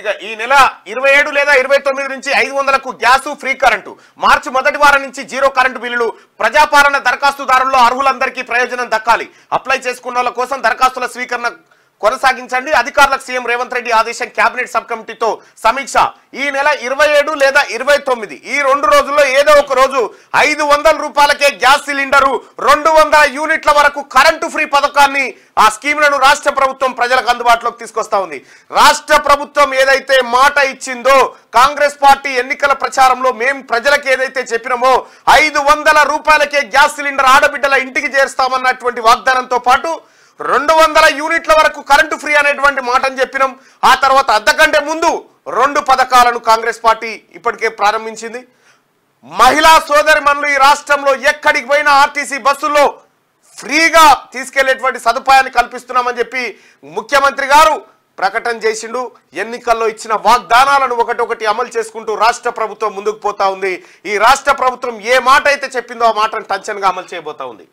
ఇక ఈ నెల 27 లేదా 29 నుంచి 500కు గ్యాసు ఫ్రీ కరెంటు, మార్చి మొదటి వారం నుంచి జీరో కరెంటు బిల్లులు. ప్రజాపాలన దరఖాస్తుదారుల్లో అర్హులందరికీ ప్రయోజనం దక్కాలి. అప్లై చేసుకున్న వాళ్ళ కోసం దరఖాస్తుల స్వీకరణ కొనసాగించండి. అధికారులకు సీఎం రేవంత్ రెడ్డి ఆదేశం. కేబినెట్ సబ్ కమిటీతో సమీక్ష. ఈ నెల 27 లేదా 29 ఈ 2 రోజుల్లో ఏదో ఒక రోజు 500 రూపాయలకే గ్యాస్ సిలిండరు, 200 యూనిట్ల వరకు కరెంటు ఫ్రీ పథకాన్ని, ఆ స్కీమ్లను రాష్ట్ర ప్రభుత్వం ప్రజలకు అందుబాటులోకి తీసుకొస్తా ఉంది. రాష్ట్ర ప్రభుత్వం ఏదైతే మాట ఇచ్చిందో, కాంగ్రెస్ పార్టీ ఎన్నికల ప్రచారంలో మేము ప్రజలకు ఏదైతే చెప్పినామో 500 రూపాయలకే గ్యాస్ సిలిండర్ ఆడబిడ్డల ఇంటికి చేరుస్తామన్నటువంటి వాగ్దానంతో పాటు 200 యూనిట్ల వరకు కరెంటు ఫ్రీ అనేటువంటి మాటను చెప్పినాం. ఆ తర్వాత అంతకంటే ముందు 2 పథకాలను కాంగ్రెస్ పార్టీ ఇప్పటికే ప్రారంభించింది. మహిళా సోదరిమణులు ఈ రాష్ట్రంలో ఎక్కడికి పోయినా ఆర్టీసీ బస్సుల్లో ఫ్రీగా తీసుకెళ్లేటువంటి సదుపాయాన్ని కల్పిస్తున్నామని చెప్పి ముఖ్యమంత్రి గారు ప్రకటన చేసిండు. ఎన్నికల్లో ఇచ్చిన వాగ్దానాలను ఒకటొకటి అమలు చేసుకుంటూ రాష్ట్ర ప్రభుత్వం ముందుకు పోతా ఉంది. ఈ రాష్ట్ర ప్రభుత్వం ఏ మాట అయితే చెప్పిందో ఆ మాటను టంచన్గా అమలు చేయబోతా ఉంది.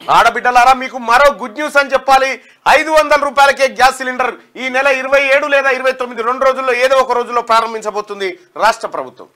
ఆడబిడ్డలారా, మీకు మరో గుడ్ న్యూస్ అని చెప్పాలి. 500 రూపాయలకే గ్యాస్ సిలిండర్ ఈ నెల 27 లేదా 29 2 రోజుల్లో ఏదో ఒక రోజుల్లో ప్రారంభించబోతుంది రాష్ట్ర ప్రభుత్వం.